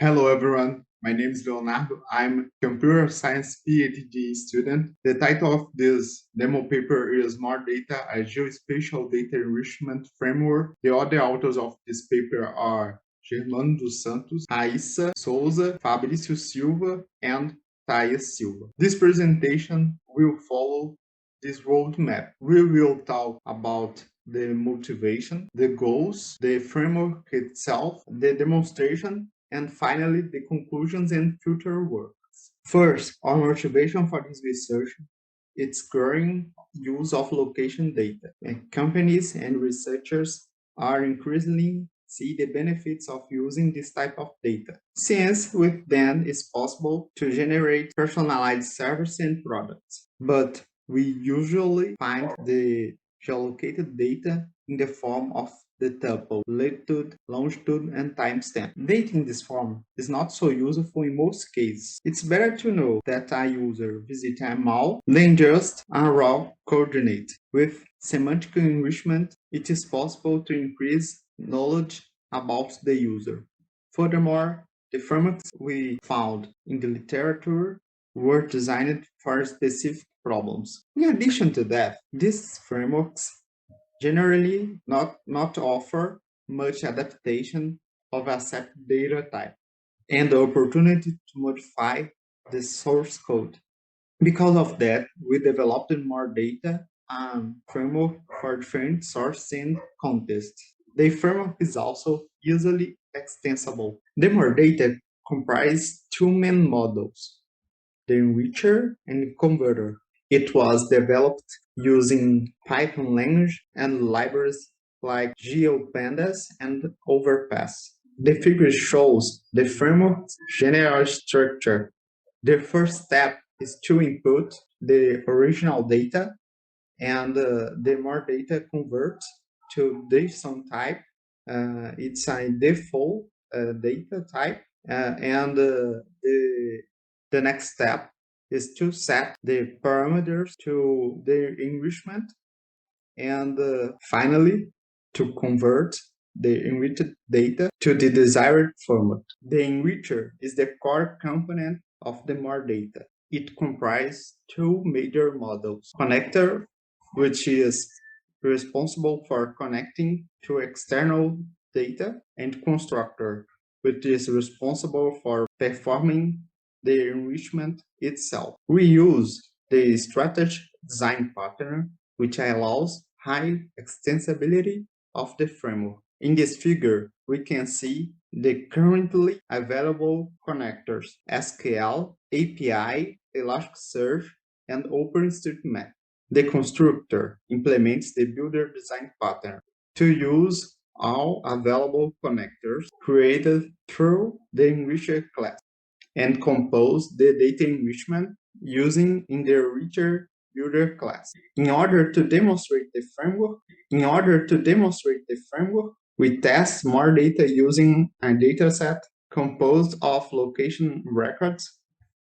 Hello everyone, my name is Leonardo. I'm a computer science PhD student. The title of this demo paper is MoreData, a geospatial data enrichment framework. The other authors of this paper are Germano dos Santos, Raíssa Souza, Fabrício Silva, and Thais Silva. This presentation will follow this roadmap. We will talk about the motivation, the goals, the framework itself, the demonstration, and finally the conclusions and future work. First, our motivation for this research, its growing use of location data. And companies and researchers are increasingly see the benefits of using this type of data, since with them it's possible to generate personalized services and products. But we usually find the geolocated data in the form of the tuple, latitude, longitude, and timestamp. Data in this form is not so useful in most cases. It's better to know that a user visits a mall than just a raw coordinate. With semantic enrichment, it is possible to increase knowledge about the user. Furthermore, the frameworks we found in the literature were designed for specific problems. In addition to that, these frameworks generally not offer much adaptation of a set data type and the opportunity to modify the source code. Because of that, we developed MoreData framework for different sources and contexts. The framework is also easily extensible. The MoreData comprises two main models, the enricher and converter. It was developed using Python language and libraries like GeoPandas and Overpass. The figure shows the framework's general structure. The first step is to input the original data, and the MoreData converts to JSON type. It's a default data type, and the next step is to set the parameters to the enrichment, and finally to convert the enriched data to the desired format. The enricher is the core component of the MoreData. It comprises two major models: connector, which is responsible for connecting to external data, and constructor, which is responsible for performing the enrichment itself. We use the strategy design pattern, which allows high extensibility of the framework. In this figure, we can see the currently available connectors: SQL, API, Elasticsearch, and OpenStreetMap. The constructor implements the builder design pattern to use all available connectors created through the enricher class and compose the data enrichment using in the enricher builder class. In order to demonstrate the framework, we test MoreData using a dataset composed of location records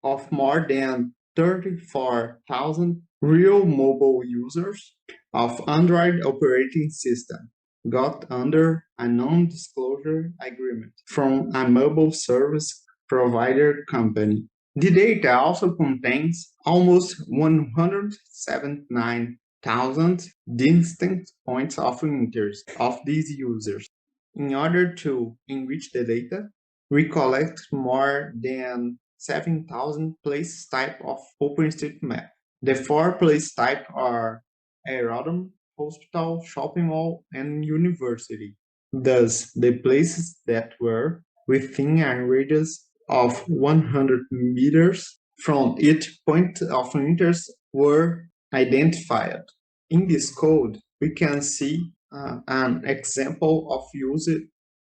of more than 34,000 real mobile users of Android operating system got under a non-disclosure agreement from a mobile service provider company. The data also contains almost 179,000 distinct points of interest of these users. In order to enrich the data, we collect more than 7,000 place type of OpenStreetMap. The four place type are aerodrome, hospital, shopping mall, and university. Thus, the places that were within a radius of 100 meters from each point of interest were identified. In this code, we can see an example of used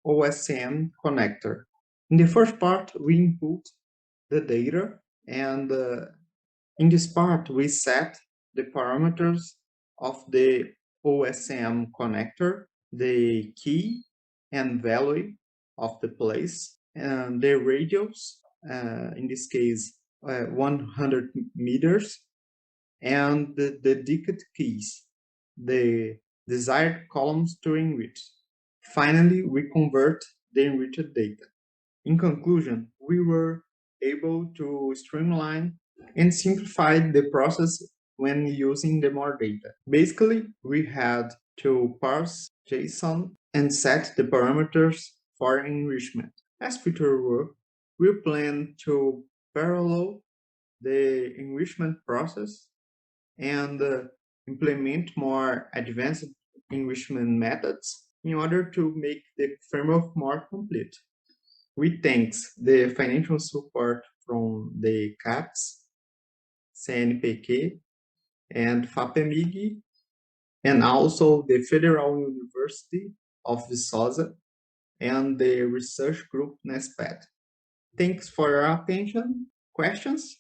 OSM connector. In the first part, we input the data, and in this part, we set the parameters of the OSM connector, the key and value of the place, and the radius, in this case, 100 meters, and the decade keys, the desired columns to enrich. Finally, we convert the enriched data. In conclusion, we were able to streamline and simplify the process when using the more data. Basically, we had to parse JSON and set the parameters for enrichment. As future work, we plan to parallel the enrichment process and implement more advanced enrichment methods in order to make the framework more complete. We thanks the financial support from the CAPS, CNPq, and FAPEMIG, and also the Federal University of Viçosa and the research group NESPED. Thanks for your attention. Questions?